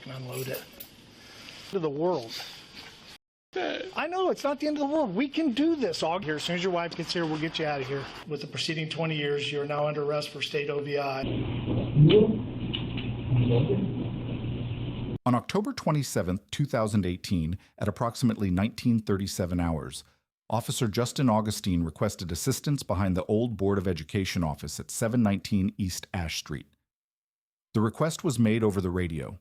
can unload it. To the world. I know, it's not the end of the world. We can do this, Augie. Here, as soon as your wife gets here, we'll get you out of here. With the preceding 20 years, you are now under arrest for state OVI. On October 27, 2018, at approximately 1937 hours, Officer Justin Augustine requested assistance behind the old Board of Education office at 719 East Ash Street. The request was made over the radio.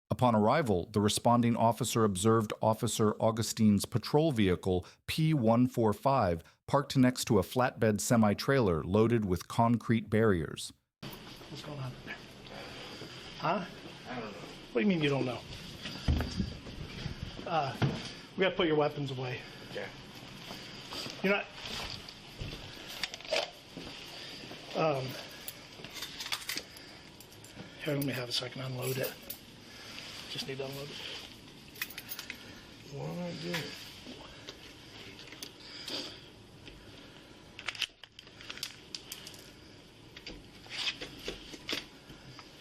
Upon arrival, the responding officer observed Officer Augustine's patrol vehicle P-145 parked next to a flatbed semi-trailer loaded with concrete barriers. What's going on there? Huh? I don't know. What do you mean you don't know? We gotta put your weapons away. Okay. You're not... Here, let me have it so I can unload it. Just need to unload it. What am I doing?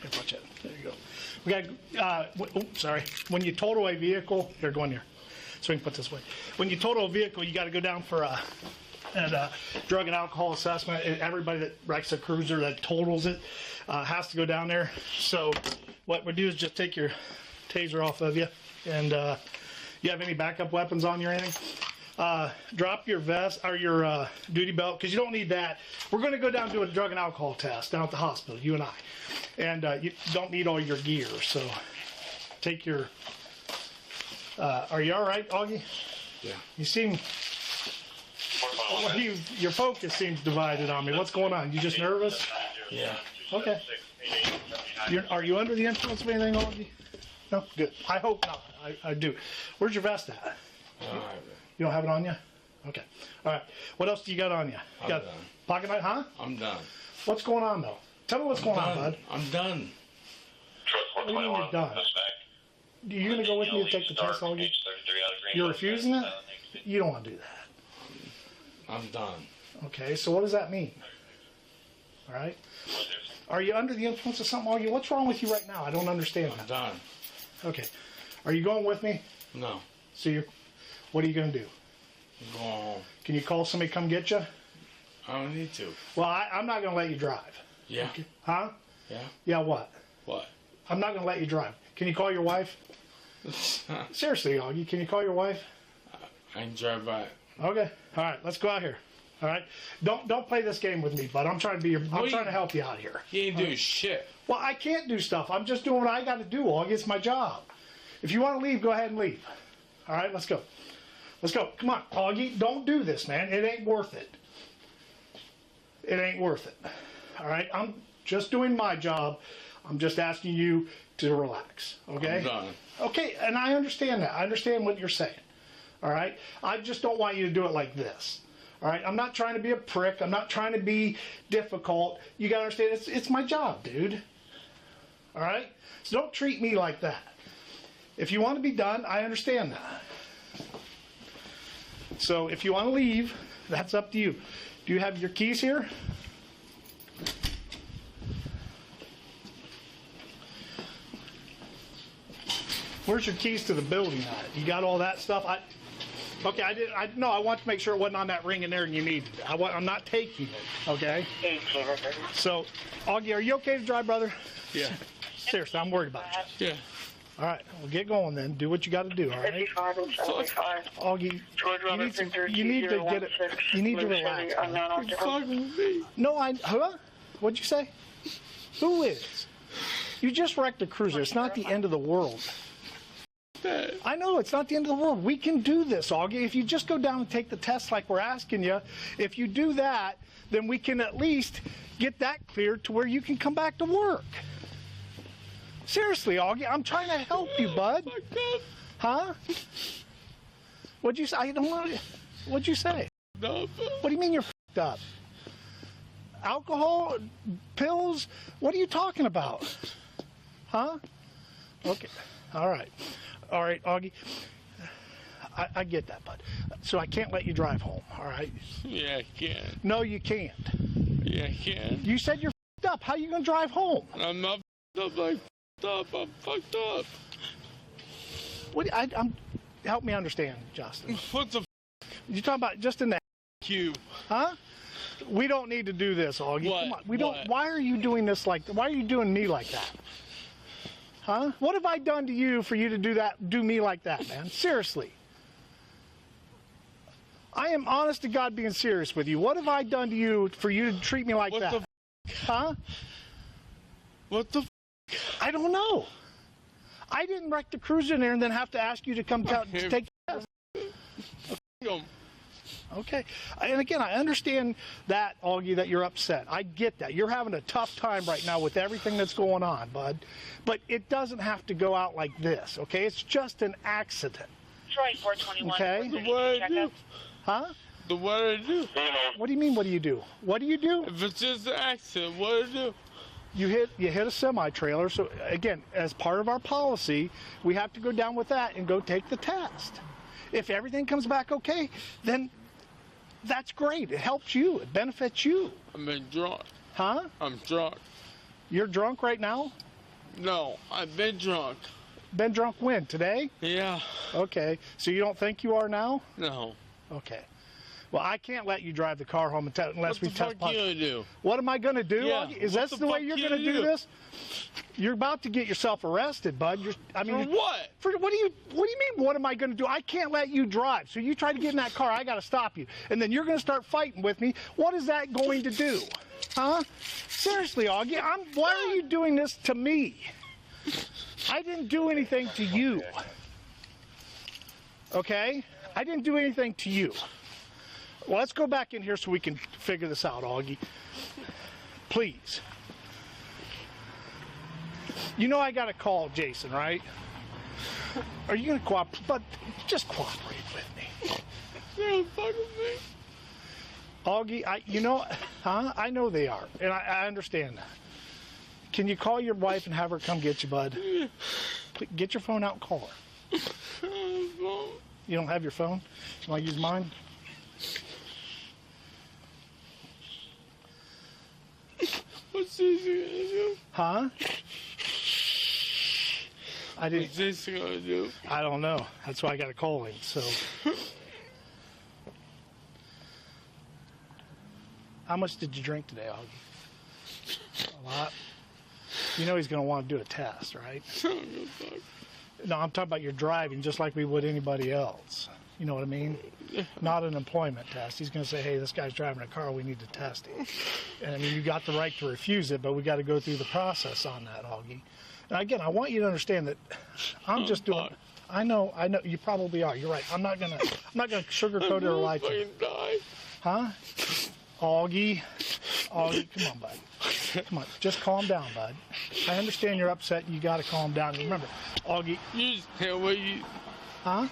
Here, watch it. There you go. We got, sorry. When you total a vehicle, here, go in here. So we can put this away. When you total a vehicle, you got to go down for a drug and alcohol assessment. Everybody that wrecks a cruiser that totals it has to go down there. So what we do is just take your taser off of you, and you have any backup weapons on you or anything? Drop your vest or your duty belt, because you don't need that. We're going to go down and do a drug and alcohol test down at the hospital, you and I. And you don't need all your gear, so take your... are you all right, Augie? Yeah. You seem... your focus seems divided on me. What's going on? You just nervous? Yeah. Okay. Are you under the influence of anything, Augie? No? Good. I hope not. I do. Where's your vest at? You don't have it on you? Okay. All right. What else do you got on you? I'm got done. Pocket knife, huh? I'm done. What's going on, though? Tell me what's going on, bud. I'm done. What do you mean you're done? Are you going to go with me to take the test, Augie? You're refusing it? You don't want to do that. I'm done. Okay, so what does that mean? All right? Are you under the influence of something, Augie? What's wrong with you right now? I don't understand I'm that. done. Okay. Are you going with me? No. So what are you going to do? I'm going home. Can you call somebody to come get you? I don't need to. Well, I'm not going to let you drive. Yeah. Okay. Huh? Yeah. Yeah, what? What? I'm not going to let you drive. Can you call your wife? Seriously, Augie, can you call your wife? I can drive by. Okay. All right, let's go out here. All right. Don't play this game with me, bud. I'm trying to help you out here. You ain't doing shit. Well, I can't do stuff. I'm just doing what I got to do, Augie. It's my job. If you want to leave, go ahead and leave. All right, let's go. Let's go. Come on, Augie. Don't do this, man. It ain't worth it. It ain't worth it. All right? I'm just doing my job. I'm just asking you to relax. Okay? I'm done. Okay, and I understand that. I understand what you're saying. All right? I just don't want you to do it like this. All right? I'm not trying to be a prick. I'm not trying to be difficult. You got to understand, it's my job, dude. All right? So don't treat me like that. If you want to be done, I understand that. So if you want to leave, that's up to you. Do you have your keys here? Where's your keys to the building at? You got all that stuff? Okay, I want to make sure it wasn't on that ring in there and you needed it. I'm not taking it, okay? So, Augie, are you okay to drive, brother? Yeah. Seriously, I'm worried about you. Yeah. All right, well, get going then. Do what you got to do, all right? Augie, you need to get it. You need to relax. You're fucking with me. No, huh? What'd you say? Who is? You just wrecked a cruiser. It's not the end of the world. I know, it's not the end of the world. We can do this, Augie. If you just go down and take the test like we're asking you, if you do that, then we can at least get that cleared to where you can come back to work. Seriously, Augie, I'm trying to help you, bud. Oh my God. Huh? What'd you say? I don't want to... What'd you say? No. What do you mean you're f***ed up? Alcohol? Pills? What are you talking about? Huh? Okay. All right. All right, Augie. I get that, bud. So I can't let you drive home, all right? Yeah, I can. No, you can't. Yeah, I can. You said you're f***ed up. How are you going to drive home? I'm not f***ed up like I'm fucked up. What? Help me understand, Justin. What the You talking about just in the you? huh? We don't need to do this, Augie. What? Come on. We don't. What? Why are you doing this like? Why are you doing me like that? Huh? What have I done to you for you to do that? Do me like that, man? Seriously. I am honest to God being serious with you. What have I done to you for you to treat me like What that? the Huh? What the I don't know. I didn't wreck the cruiser in there and then have to ask you to come to take the test. Okay. And again, I understand that, Augie, that you're upset. I get that. You're having a tough time right now with everything that's going on, bud. But it doesn't have to go out like this, okay? It's just an accident. Troy 421. Okay. What I do? Huh? The what I do? What do you mean, what do you do? What do you do? If it's just an accident, what I do? You hit a semi-trailer. So, again, as part of our policy, we have to go down with that and go take the test. If everything comes back okay, then that's great. It helps you. It benefits you. I'm drunk. Huh? I'm drunk. You're drunk right now? No, I've been drunk. Been drunk when? Today? Yeah. Okay. So you don't think you are now? No. Okay. Well, I can't let you drive the car home unless we test What the fuck positive. you gonna do? What am I going to do? Yeah, Augie? Is what that the the way fuck you're you going to do do? this? You're about to get yourself arrested, bud. For what? What do you mean? What am I going to do? I can't let you drive. So you try to get in that car, I got to stop you, and then you're going to start fighting with me. What is that going to do? Huh? Seriously, Augie, why are you doing this to me? I didn't do anything to you. Okay? I didn't do anything to you. Well, let's go back in here so we can figure this out, Augie. Please. You know I got to call Jason, right? Are you going to cooperate? But just cooperate with me. You're fucking me. Augie, I know they are, and I understand that. Can you call your wife and have her come get you, bud? Please, get your phone out and call her. You don't have your phone? You want to use mine? What's this gonna do? Huh? What's this gonna do? I don't know. That's why I got to call him. So, how much did you drink today, Augie? A lot. You know he's going to want to do a test, right? No, I'm talking about your driving, just like we would anybody else. You know what I mean? Not an employment test. He's going to say, "Hey, this guy's driving a car. We need to test him." And I mean, you got the right to refuse it, but we got to go through the process on that, Augie. Now, again, I want you to understand that I'm just doing. I know. You probably are. You're right. I'm not gonna sugarcoat it or lie to you. Huh? Augie, come on, bud. Come on, just calm down, bud. I understand you're upset. And you got to calm down. And remember, Augie. You just can't wait. Huh?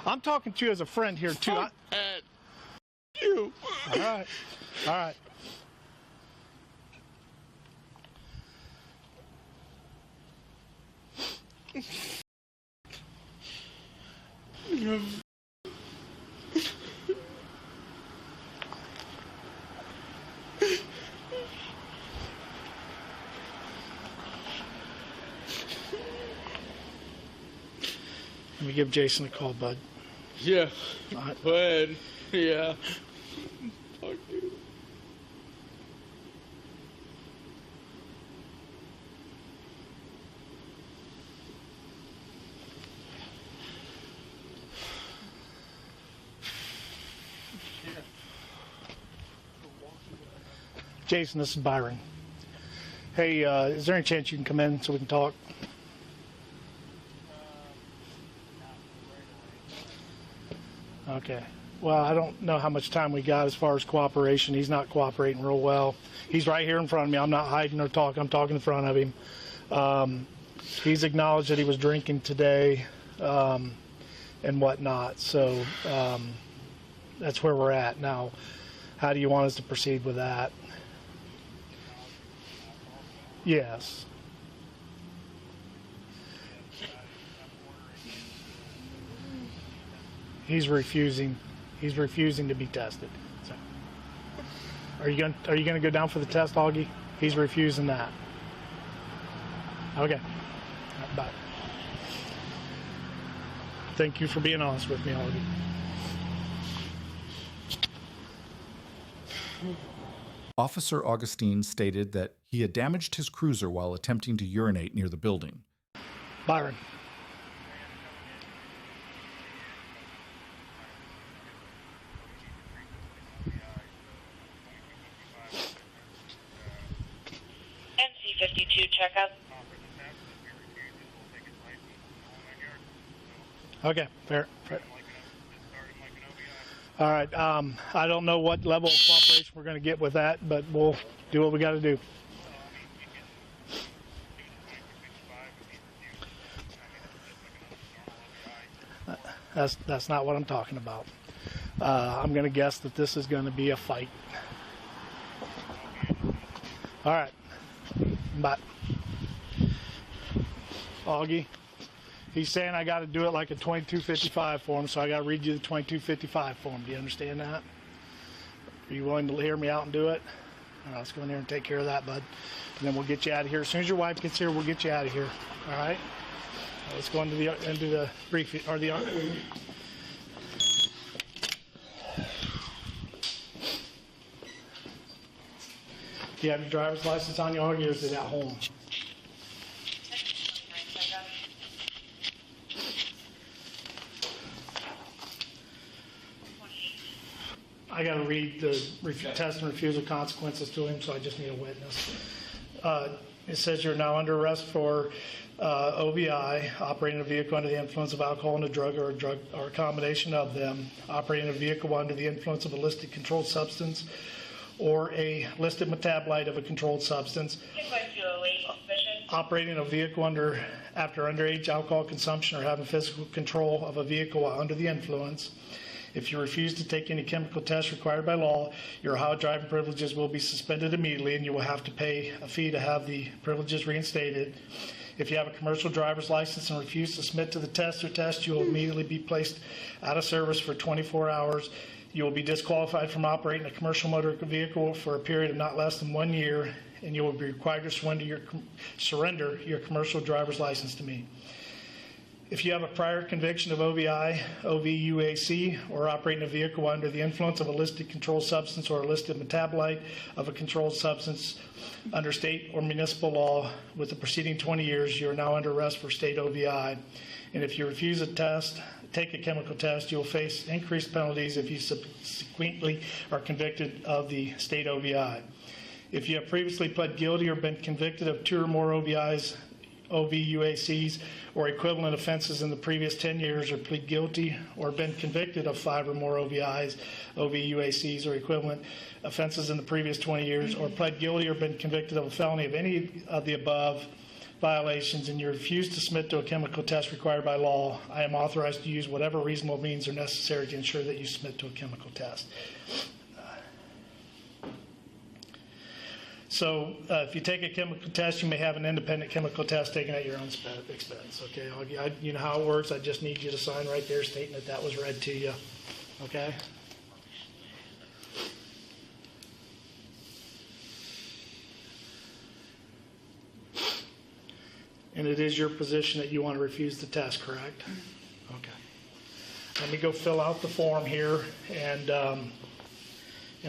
I'm talking to you as a friend here too. You. All right. All right. Let me give Jason a call, bud. Yeah. All right. Go ahead. Yeah. Fuck you. Jason, this is Byron. Hey, is there any chance you can come in so we can talk? Okay. Well, I don't know how much time we got as far as cooperation. He's not cooperating real well. He's right here in front of me. I'm not hiding or talking. I'm talking in front of him. He's acknowledged that he was drinking today and whatnot. So that's where we're at now. How do you want us to proceed with that? Yes. He's refusing. He's refusing to be tested. So, are you gonna go down for the test, Augie? He's refusing that. Okay. Thank you for being honest with me, all of you. Officer Augustine stated that he had damaged his cruiser while attempting to urinate near the building. Byron. NC52 checkup. Okay, fair. All right, I don't know what level of cooperation we're going to get with that, but we'll do what we got to do. That's not what I'm talking about. I'm going to guess that this is going to be a fight. All right, bye. Augie. He's saying I got to do it like a 2255 form, so I got to read you the 2255 form. Do you understand that? Are you willing to hear me out and do it? All right, let's go in there and take care of that, bud. And then we'll get you out of here. As soon as your wife gets here, we'll get you out of here. All right? Let's go into the brief or the. Do you have your driver's license on you, or is it at home? I got to read the test and refusal consequences to him, so I just need a witness. It says you're now under arrest for OVI, operating a vehicle under the influence of alcohol and a drug or a combination of them, operating a vehicle under the influence of a listed controlled substance or a listed metabolite of a controlled substance, operating a vehicle after underage alcohol consumption or having physical control of a vehicle while under the influence. If you refuse to take any chemical tests required by law, your Ohio driving privileges will be suspended immediately and you will have to pay a fee to have the privileges reinstated. If you have a commercial driver's license and refuse to submit to the test or test, you will immediately be placed out of service for 24 hours. You will be disqualified from operating a commercial motor vehicle for a period of not less than 1 year, and you will be required to surrender your commercial driver's license to me. If you have a prior conviction of OVI, OVUAC, or operating a vehicle under the influence of a listed controlled substance or a listed metabolite of a controlled substance under state or municipal law with the preceding 20 years, you are now under arrest for state OVI. And if you refuse a test, take a chemical test, you will face increased penalties if you subsequently are convicted of the state OVI. If you have previously pled guilty or been convicted of 2 or more OVIs, OVUACs, or equivalent offenses in the previous 10 years, or plead guilty or been convicted of 5 or more OVIs, OVUACs, or equivalent offenses in the previous 20 years, or pled guilty or been convicted of a felony of any of the above violations, and you refuse to submit to a chemical test required by law, I am authorized to use whatever reasonable means are necessary to ensure that you submit to a chemical test. So if you take a chemical test, you may have an independent chemical test taken at your own expense. Okay, you know how it works. I just need you to sign right there stating that that was read to you. Okay. And it is your position that you want to refuse the test, correct? Okay. Let me go fill out the form here, and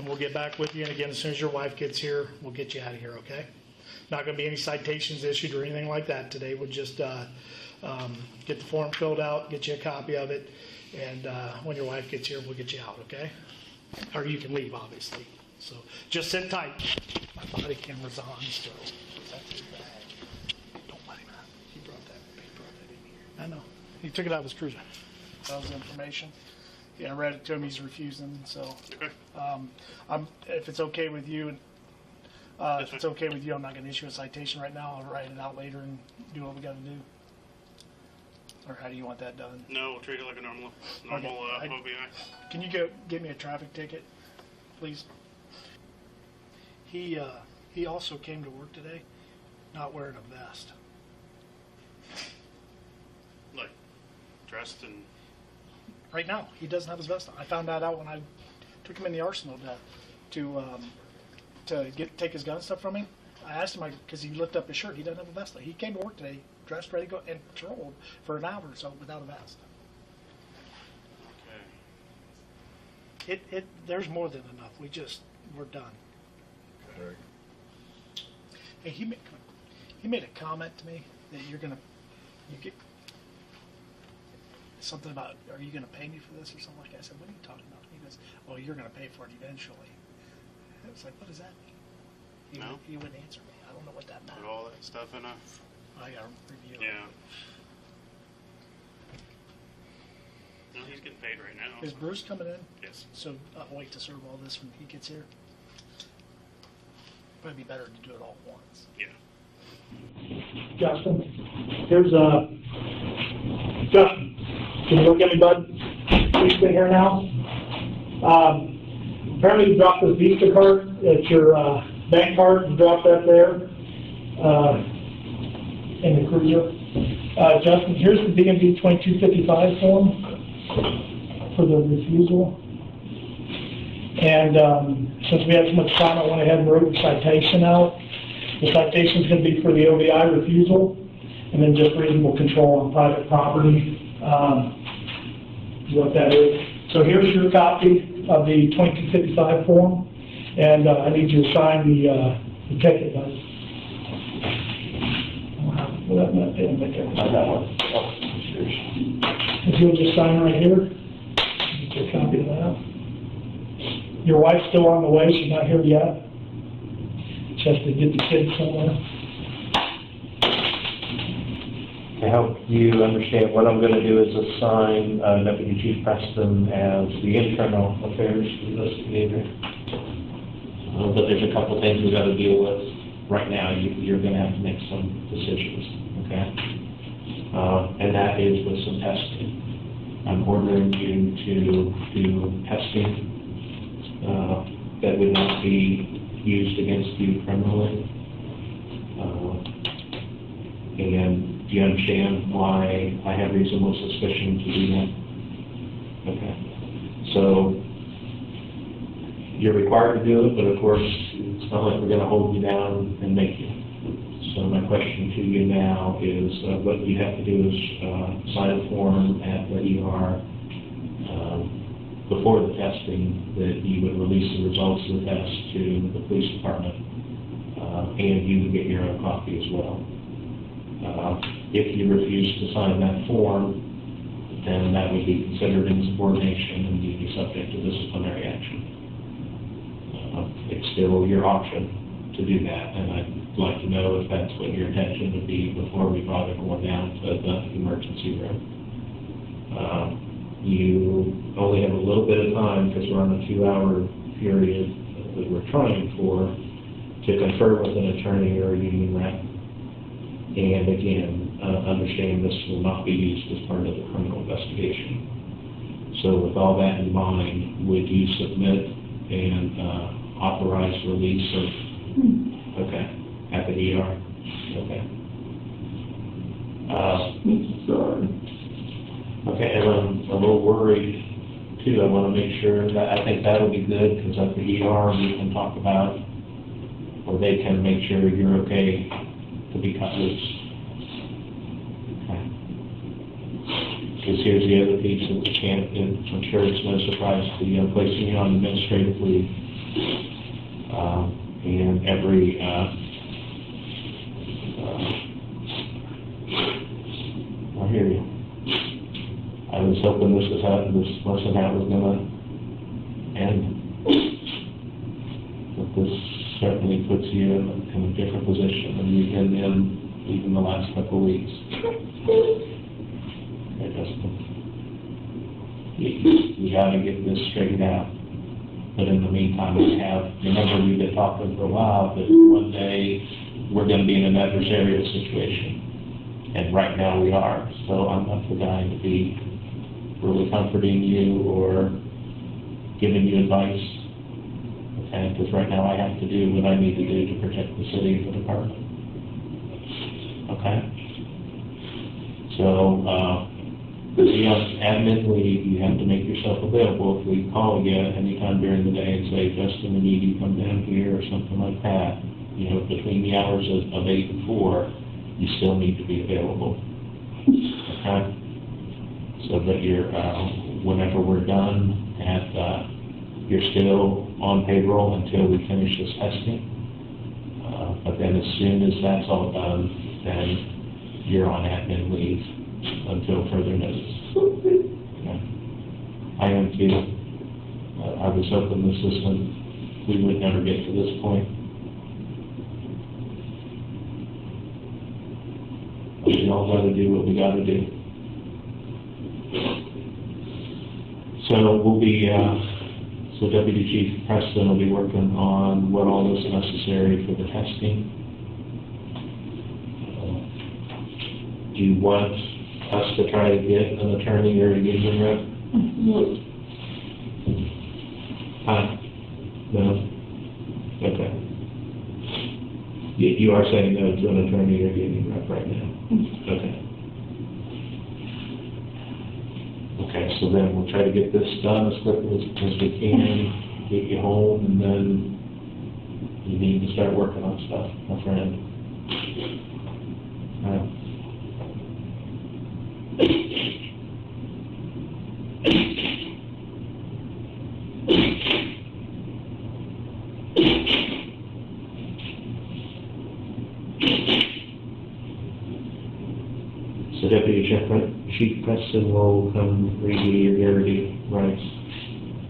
we'll get back with you. And again, as soon as your wife gets here, we'll get you out of here, okay? Not going to be any citations issued or anything like that today. We'll just get the form filled out, get you a copy of it, and when your wife gets here, we'll get you out, okay? Or you can leave, obviously. So just sit tight. My body camera's on still. That's his bag. Don't let him out. He brought that in here. I know. He took it out of his cruiser. That was information. Yeah, I read it to him. He's refusing. So, Okay. If it's okay with you, if it's okay with you, I'm not going to issue a citation right now. I'll write it out later and do what we got to do. Or how do you want that done? No, we'll treat it like a normal Okay. OVI. Can you go get me a traffic ticket, please? He also came to work today, not wearing a vest. Like, dressed and... Right now, he doesn't have his vest on. I found that out when I took him in the arsenal to take his gun stuff from him. I asked him because he lifted up his shirt. He doesn't have a vest on. He came to work today, dressed, ready to go, and patrolled for an hour or so without a vest. There's more than enough. We're done. Hey, he made a comment to me that you get something about, are you gonna pay me for this or something like that? I said, what are you talking about? He goes, well, you're gonna pay for it eventually. I was like, what does that mean? No. He wouldn't answer me. I don't know what that meant. Put all that stuff in a. I gotta review it. Yeah. No, he's getting paid right now. Is Bruce coming in? Yes. So I'll wait to serve all this when he gets here. Probably be better to do it all at once. Yeah. Justin, here's Justin, can you look at me, bud? You sit here now. Apparently you dropped the Visa card. It's your bank card. You dropped that there in the cruiser. Justin, here's the DMV 2255 form for the refusal. And since we had so much time, I went ahead and wrote the citation out. The citation is going to be for the OVI refusal, and then just reasonable control on private property, what that is. So here's your copy of the 2255 form, and I need you to sign the ticket. If you'll just sign right here, get a copy of that. Your wife's still on the way, she's not here yet. Just to get the kids somewhere. To help you understand, what I'm going to do is assign Deputy Chief Preston as the internal affairs investigator. But there's a couple things we've got to deal with right now. You're going to have to make some decisions, okay? And that is with some testing. I'm ordering you to do testing that would not be used against you criminally. And do you understand why I have reasonable suspicion to do that? Okay. So you're required to do it, but of course, it's not like we're going to hold you down and make you. So my question to you now is what you have to do is sign a form at the ER before the testing that you would release the results of the test to the police department, and you would get your own copy as well. If you refuse to sign that form, then that would be considered insubordination and you'd be subject to disciplinary action. It's still your option to do that, and I'd like to know if that's what your intention would be before we brought everyone down to the emergency room. You only have a little bit of time, because we're on a 2-hour period that we're trying for, to confer with an attorney or a union rep. And again, understand this will not be used as part of the criminal investigation. So with all that in mind, would you submit and authorize release of, okay, at the ER? Okay. Sorry. Okay, and I'm a little worried too. I want to make sure that, I think that'll be good, because at the ER we can talk about, or they can make sure you're okay to be cut loose. Okay. Because here's the other piece that we can't, and I'm sure it's no surprise to you, placing you on administrative leave. And every, I hear you. I was hoping this lesson that was going to end, but this certainly puts you in a different position than you've been in even the last couple of weeks. Okay, Justin. You got to get this straightened out. But in the meantime, remember we've been talking for a while that one day we're going to be in an adversarial situation. And right now we are. So I'm not the guy to be really comforting you or giving you advice. Okay, because right now I have to do what I need to do to protect the city and the department. Okay? So, to be on admin leave, you have to make yourself available. If we call you anytime during the day and say, Justin, we need you to come down here or something like that, you know, between the hours of 8 and 4, you still need to be available. Okay? So that you're, whenever we're done at you're still on payroll until we finish this testing. But then as soon as that's all done, then you're on admin leave until further notice. Okay. I am too. I was hoping the system, we would never get to this point. But we all got to do what we got to do. So we'll be, so Deputy Chief Preston will be working on what all is necessary for the testing. Do you want us to try to get an attorney or a union rep? No? Okay. You are saying no to an attorney or union rep right now? Okay. Okay, so then we'll try to get this done as quickly as we can, get you home, and then you need to start working on stuff, my friend. So Deputy Chief Preston will come read you your guarantee rights.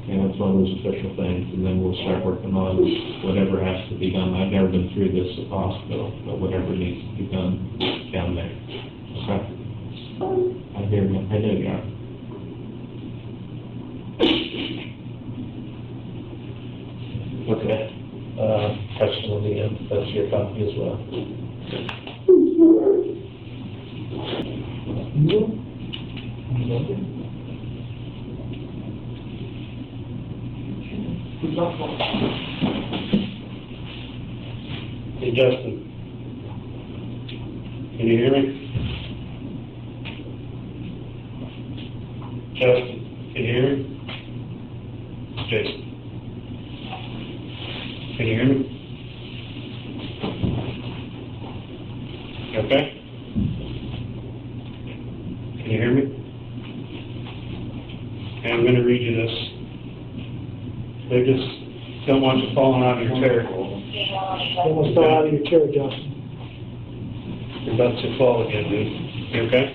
And that's one of those official things, and then we'll start working on whatever has to be done. I've never been through this at the hospital, but whatever needs to be done down there. Okay? I hear you. I know you are. Okay. Preston will be in. That's your copy as well. Hey, Justin. Can you hear me? Justin, can you hear me? Jason. Can you hear me? Okay? Can you hear me? Okay, I'm going to read you this. They just don't want you falling out of your chair. Almost fell out of your chair, Justin. You're about to fall again, dude. You okay?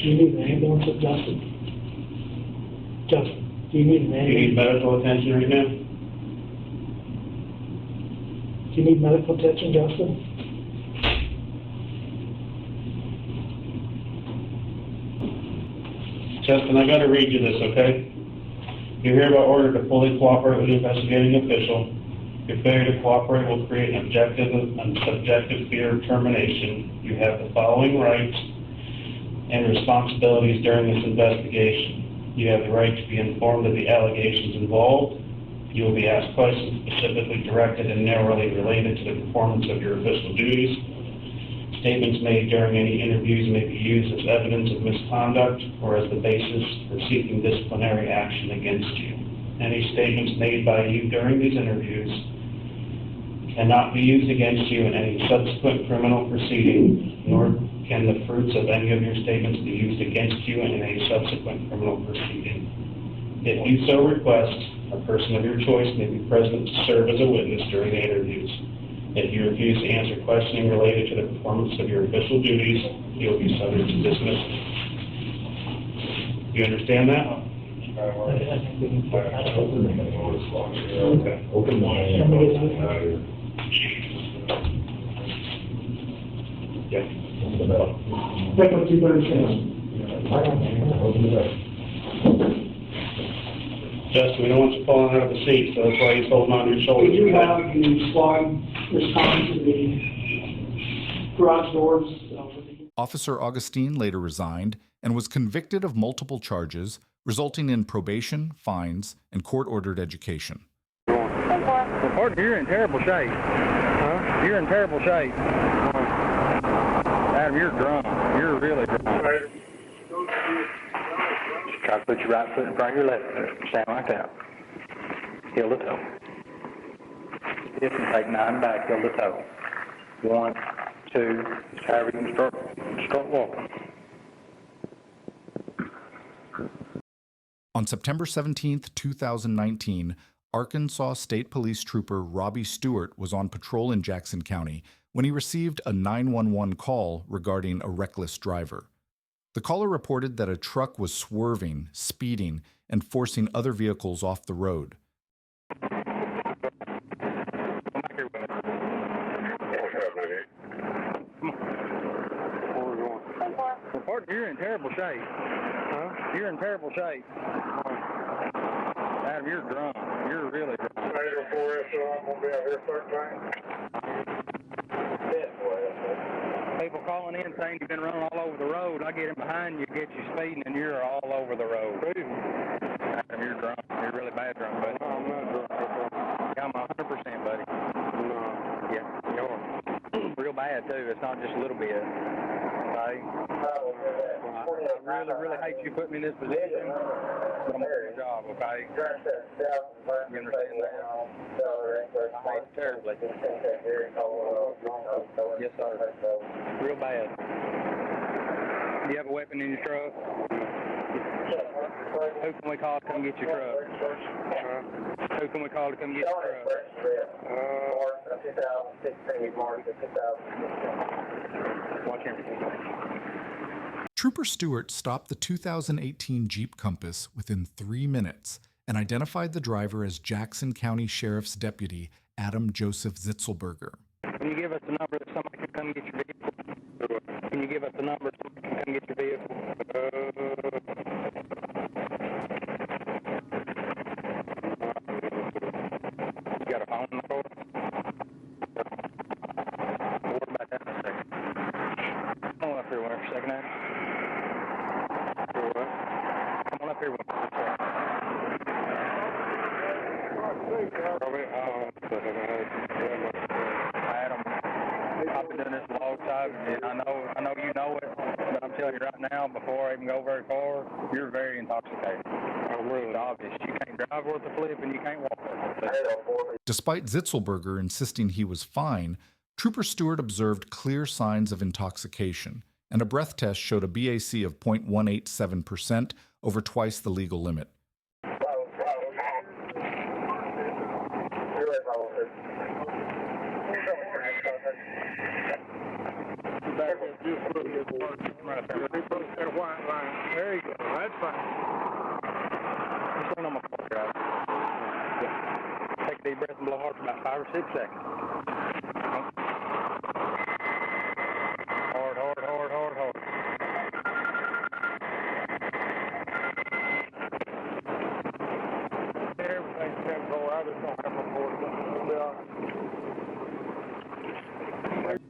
Do you need an ambulance, Justin? Justin, do you need an Do you need ambulance? medical attention right now? Do you need medical attention, Justin? Justin, I got to read you this, okay? You're hereby ordered to fully cooperate with the investigating official. Your failure to cooperate will create an objective and subjective fear of termination. You have the following rights and responsibilities during this investigation. You have the right to be informed of the allegations involved. You will be asked questions specifically directed and narrowly related to the performance of your official duties. Statements made during any interviews may be used as evidence of misconduct or as the basis for seeking disciplinary action against you. Any statements made by you during these interviews cannot be used against you in any subsequent criminal proceeding, nor can the fruits of any of your statements be used against you in a subsequent criminal proceeding. If you so request, a person of your choice may be present to serve as a witness during the interviews. If you refuse to answer questioning related to the performance of your official duties, you will be subject to dismissal. You understand that? Okay. Open Yeah. That's what you better say. Justin, we don't want you falling out of the seat, so that's why he's holding on to your shoulders. Did you have the squad respond to the garage doors? Officer Augustine later resigned and was convicted of multiple charges, resulting in probation, fines, and court-ordered education. Well, partner, you're in terrible shape. Huh? You're in terrible shape. Adam, you're drunk. You're really drunk. Try to put your right foot in front of your left foot. Stand like that. Heel to toe. If you take 9 back, heel to toe. 1, 2, however you can start walking. On On September 17, 2019, Arkansas State Police Trooper Robbie Stewart was on patrol in Jackson County when he received a 911 call regarding a reckless driver. The caller reported that a truck was swerving, speeding, and forcing other vehicles off the road. You're in terrible shape. Huh? You're in terrible shape. Adam, you're drunk. You're really drunk. I'm going to be out here people calling in saying you've been running all over the road. I get in behind you, get you speeding, and you're all over the road. Adam, you're drunk. You're really bad drunk, buddy. No, I'm not drunk. Yeah, I'm 100%, buddy. No. Yeah, you're real bad, too. It's not just a little bit. Okay? I really hate you putting me in this position, but I'm doing my job, okay? You understand that? I hate it terribly. Yes, sir. Real bad. Do you have a weapon in your truck? Who can we call to come get your truck? Who can we call to come get your truck? Watch everything. Trooper Stewart stopped the 2018 Jeep Compass within 3 minutes and identified the driver as Jackson County Sheriff's Deputy Adam Joseph Zitzelberger. Can you give us the number that somebody can come get your vehicle? Can you give us the number so somebody can come get your vehicle? You got a phone number? What about that in a second? Come on up here for a second, Adam. Come on up here one second. Adam, I've been doing this a long time, and I know you know it, but I'm telling you right now, before I even go very far, you're very intoxicated. It's obvious. You can't drive worth a flip, and you can't walk worth a flip. Despite Zitzelberger insisting he was fine, Trooper Stewart observed clear signs of intoxication, and a breath test showed a BAC of 0.187%, over twice the legal limit. There you go. That's fine. Just lean on my car, guys. Take a deep breath and blow hard for about 5 or 6 seconds. Hard. Everything's going to go out. It's going to have a board. It'll be all right.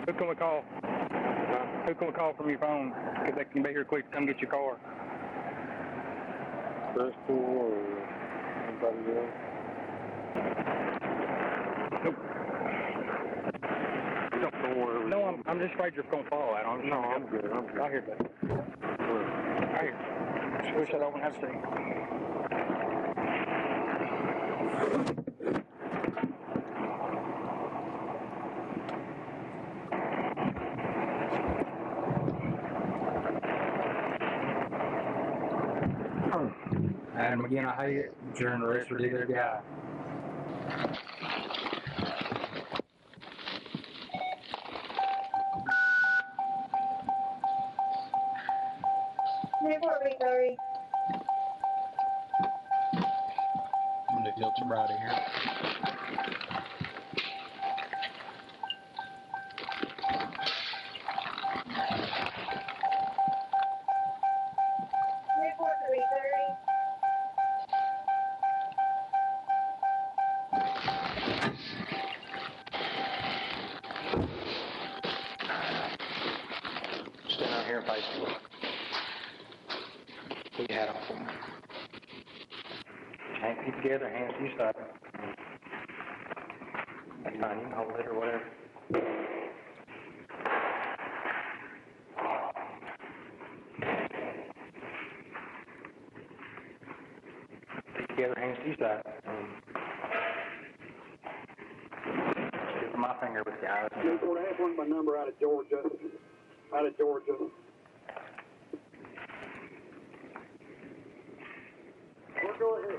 Who can we call? Who can we call from your phone? Because they can be here quick to come get your car. That's cool. Anybody else? Nope. No, I'm just afraid you're going to fall out. No, I'm good. Right here, buddy. Right here. Just push that over and have a seat. Adam, again, I hate it. You're an arrest for the other guy. Report recovery. I'm going to guilt sobriety here. Report 330. Stand out here and face me. Put your hat on for me. Hands feet together, hands to your side. That's fine, you can hold it or whatever. Feet together, hands to your side. my finger with your eyes. Newport, I have one my number out of Georgia. We'll go ahead.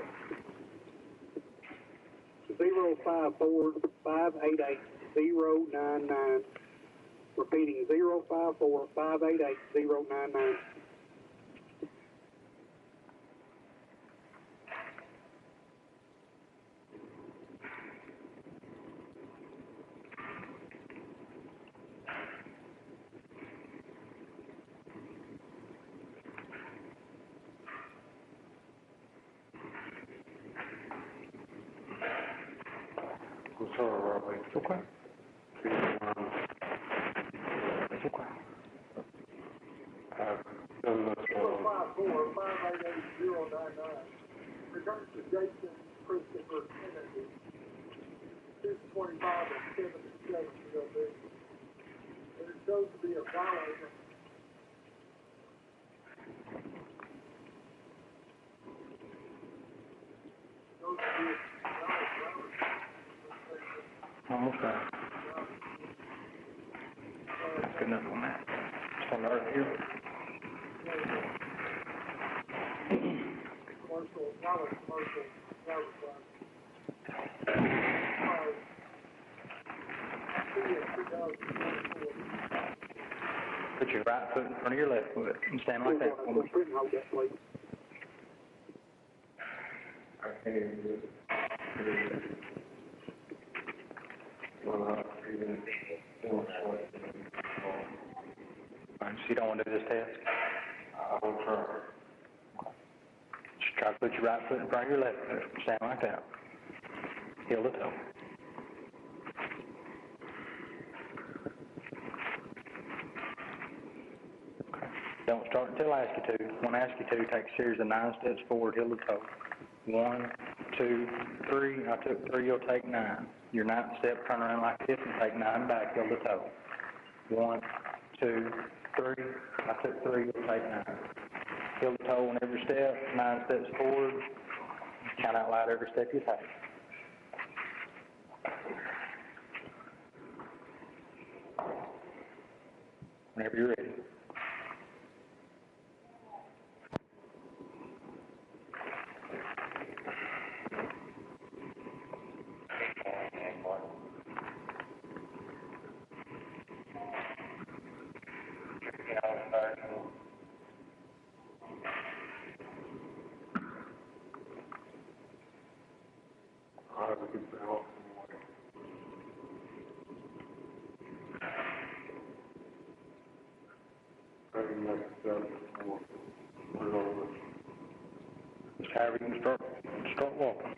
054-588-099. Repeating 054-588-099. It's okay. It's okay. 054-588-099. Returns to Jason Christopher Kennedy. 225 and 77 GOB. And it shows to be a violation. Shows to be a Oh, okay. Good enough on that. Just on the earth here. commercial, not a commercial driver's license. Put your right foot in front of your left foot and stand like that for me. Hold that, please. Alright, so you don't want to do this test? Just try to put your right foot in front of your left foot. Stand like that. Heel to toe. Okay. Don't start until I ask you to. When I ask you to, take a series of 9 steps forward, heel to toe. 1, 2, 3. I took 3, you'll take 9. Your 9th step, turn around like this and take 9 back, heel to toe. 1, 2, 3. I took 3, you'll take 9. Heel to toe on every step, 9 steps forward. Count out loud every step you take. Whenever you're ready. Just however you can start walking.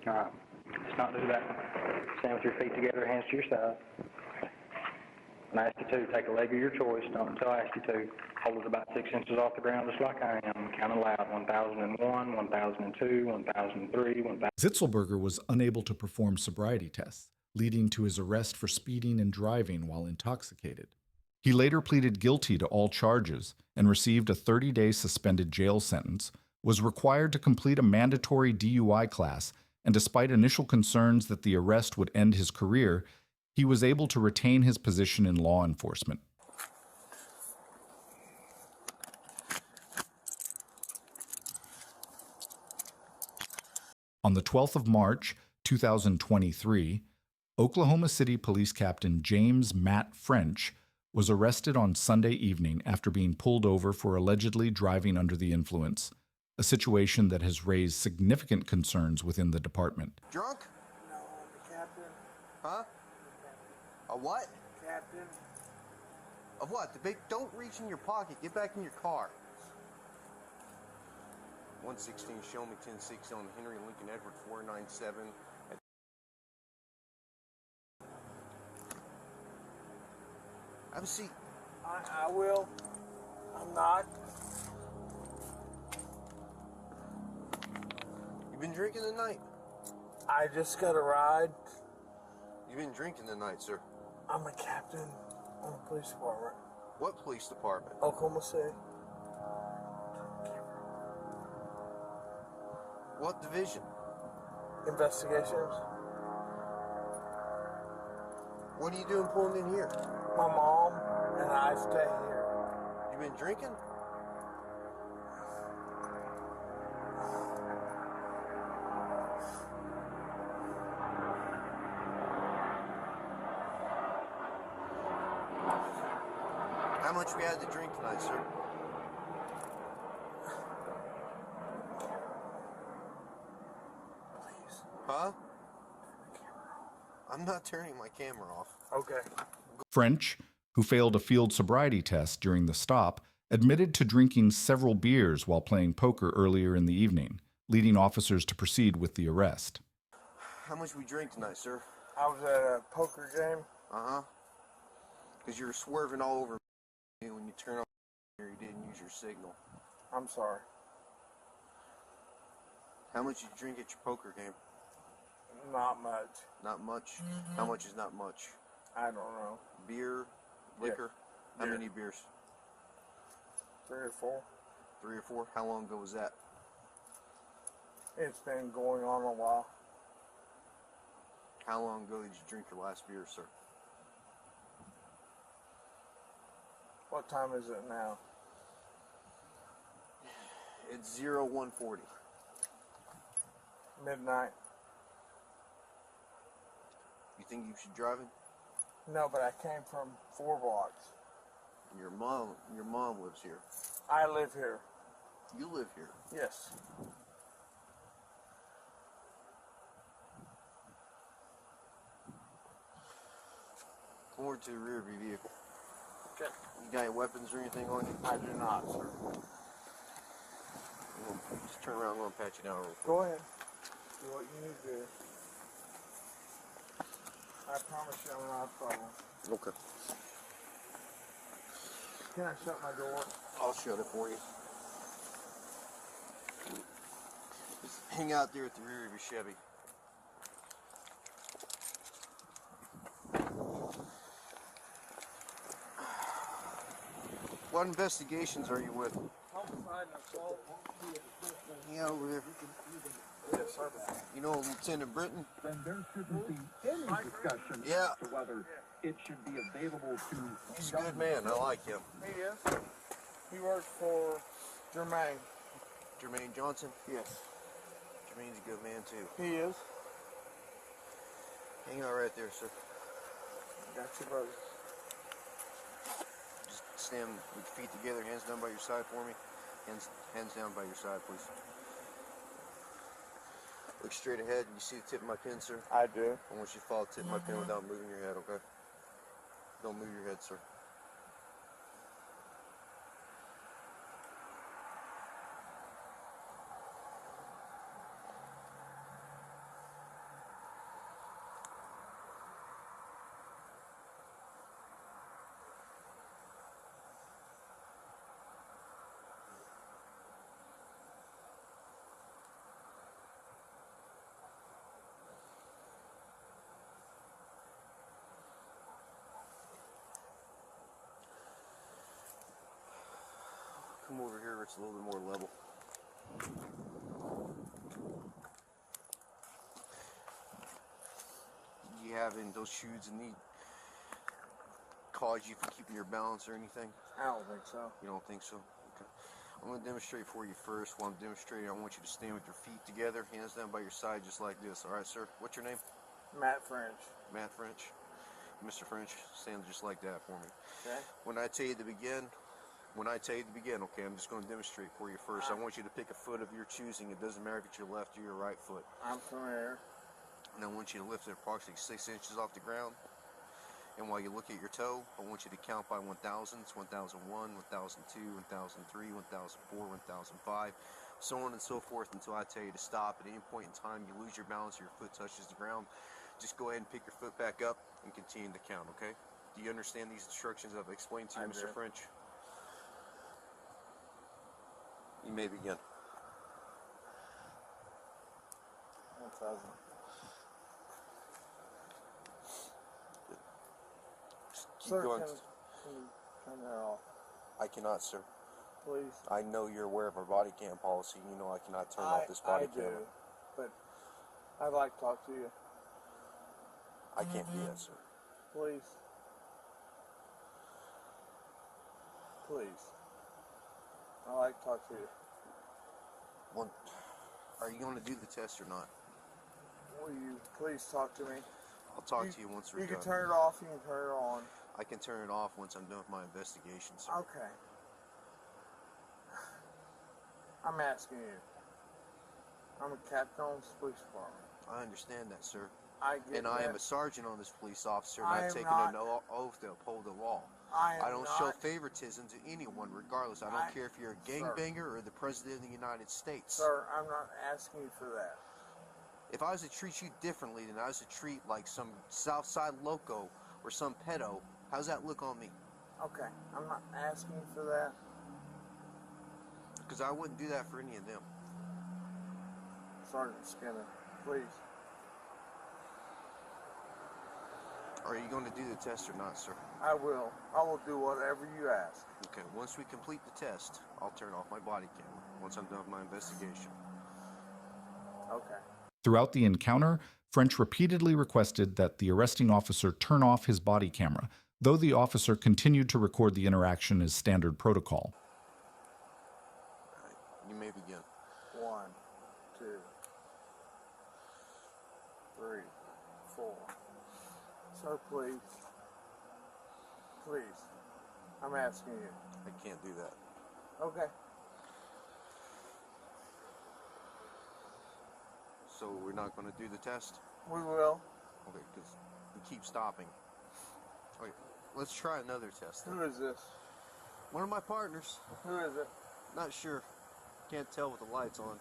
All right, let's not do that. Stand with your feet together, hands to your side. When I ask you to, take a leg of your choice. Don't until I ask you to. Hold it about 6 inches off the ground, just like I am. Count aloud. 1001, 1002, 1003, 1000. Zitzelberger was unable to perform sobriety tests, leading to his arrest for speeding and driving while intoxicated. He later pleaded guilty to all charges and received a 30-day suspended jail sentence, was required to complete a mandatory DUI class, and despite initial concerns that the arrest would end his career, he was able to retain his position in law enforcement. On the 12th of March, 2023, Oklahoma City Police Captain James Matt French was arrested on Sunday evening after being pulled over for allegedly driving under the influence, a situation that has raised significant concerns within the department. Drunk? No, the captain. Huh? A what? Captain. Of what? The big, don't reach in your pocket. Get back in your car. 116 Show Me 106 on Henry Lincoln Edward 497. Have a seat. I will. I'm not. You been drinking tonight? I just got a ride. You been drinking tonight, sir? I'm a captain. Police department. What police department? Oklahoma City. What division? Investigations. What are you doing pulling in here? My mom and I stay here. You been drinking? How much we had to drink tonight, sir? Please. Huh? I'm not turning my camera off. Okay. French, who failed a field sobriety test during the stop, admitted to drinking several beers while playing poker earlier in the evening, leading officers to proceed with the arrest. How much we drink tonight, sir? I was at a poker game. Uh-huh. Because you were swerving all over me when you turn off here, you didn't use your signal. I'm sorry. How much did you drink at your poker game? Not much. Not much? How much is not much? I don't know. Beer? Liquor? How Beer. many beers? 3 or 4. 3 or 4? How long ago was that? It's been going on a while. How long ago did you drink your last beer, sir? What time is it now? It's 0140. Midnight. You think you should drive it? No, but I came from 4 blocks. Your mom lives here. I live here. You live here. Yes. Come over to the rear of your vehicle. Okay. You got any weapons or anything on you? I do not, sir. Just turn around, I'm going to pat you down real quick. Go ahead. Do what you need to do. I promise you I'm not a problem. Okay. Can I shut my door? I'll shut it for you. Just hang out there at the rear of your Chevy. What investigations are you with? Homicide and assault. Yeah, over there. Yes, sir. You know Lieutenant Britton? Then there shouldn't be any discussion Yeah. as to whether it should be available to... He's a good man. I like him. He is. He works for Jermaine. Jermaine Johnson? Yes. Jermaine's a good man, too. He is. Hang out right there, sir. Got you, brother. Just stand with your feet together, hands down by your side for me. Hands down by your side, please. Look straight ahead. You see the tip of my pen, sir? I do. I want you to follow the tip of my pen without moving your head, okay? Don't move your head, sir. Come over here, it's a little bit more level. Do you have any of those shoes that need cause you from keeping your balance or anything? I don't think so. You don't think so? Okay. I'm going to demonstrate for you first. While I'm demonstrating, I want you to stand with your feet together, hands down by your side, just like this. All right, sir? What's your name? Matt French. Matt French. Mr. French, stand just like that for me. Okay. When I tell you to begin, okay, I'm just going to demonstrate for you first. I want you to pick a foot of your choosing. It doesn't matter if it's your left or your right foot. I'm familiar. And I want you to lift it approximately 6 inches off the ground. And while you look at your toe, I want you to count by 1000s, 1001, 1002, 1003, 1004, 1005, so on and so forth until I tell you to stop. At any point in time you lose your balance or your foot touches the ground, just go ahead and pick your foot back up and continue to count, okay? Do you understand these instructions I've explained to you, Mr. French? You may begin. 1000. Keep Sir, going. turn that off. I cannot, sir. Please. I know you're aware of our body cam policy. You know I cannot turn off this body I do, camera. but I'd like to talk to you. I can't do that, sir. Please. Please. I'd like to talk to you. Well, are you going to do the test or not? Will you please talk to me? I'll talk to you once we're You done. can turn it off, you can turn it on. I can turn it off once I'm done with my investigation, sir. Okay. I'm asking you. I'm a captain on this police department. I understand that, sir. I get And that. I am a sergeant on this police officer, and I I've am taken not. an oath to uphold the law. I don't am show not. favoritism to anyone, regardless. I don't care if you're a gangbanger or the President of the United States. Sir, I'm not asking you for that. If I was to treat you differently than I was to treat like some Southside loco or some pedo, how's that look on me? Okay, I'm not asking you for that. Because I wouldn't do that for any of them. Sergeant Skinner, please. Are you going to do the test or not, sir? I will. I will do whatever you ask. Okay, once we complete the test, I'll turn off my body camera once I'm done with my investigation. Okay. Throughout the encounter, French repeatedly requested that the arresting officer turn off his body camera, though the officer continued to record the interaction as standard protocol. All right, you may begin. 1, 2, 3, 4. Sir, please. Please. I'm asking you. I can't do that. Okay. So we're not going to do the test? We will. Okay, because we keep stopping. Okay, let's try another test then. Who is this? One of my partners. Who is it? Not sure. Can't tell with the lights on.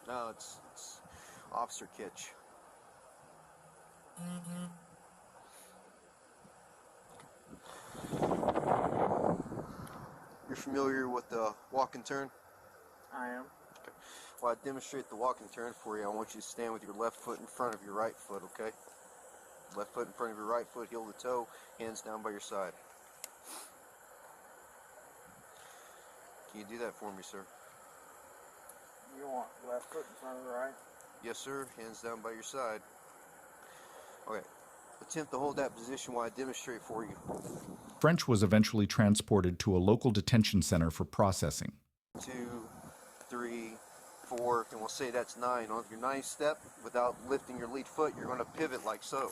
No, it's Officer Kitch. You're familiar with the walk and turn? I am. Okay. While I demonstrate the walk and turn for you, I want you to stand with your left foot in front of your right foot, okay? Left foot in front of your right foot, heel to toe, hands down by your side. Can you do that for me, sir? You want left foot in front of the right? Yes, sir. Hands down by your side. Okay. Attempt to hold that position while I demonstrate for you. French was eventually transported to a local detention center for processing. 2, 3, 4, and we'll say that's 9. On your 9th step, without lifting your lead foot, you're going to pivot like so.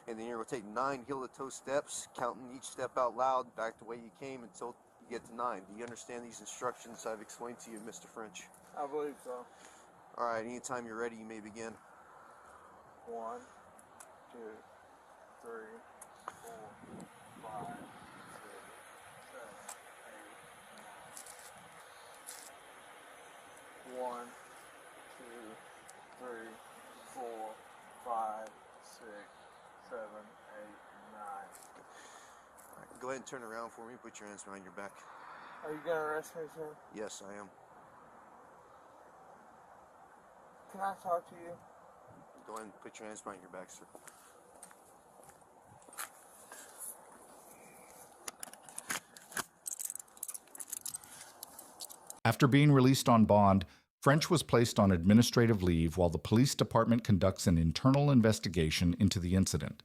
And then you're going to take 9 heel-to-toe steps, counting each step out loud, back the way you came until you get to 9. Do you understand these instructions I've explained to you, Mr. French? I believe so. All right, anytime you're ready, you may begin. 1, 2, 3, 4, 5, 6, 7, 8, 9. 1, 2, 3, 4, 5, 6, 7, 8, 9. All right, go ahead and turn around for me. Put your hands behind your back. Are you gonna arrest me, sir? Yes, I am. Can I talk to you? Go ahead and put your hands behind your back, sir. After being released on bond, French was placed on administrative leave while the police department conducts an internal investigation into the incident.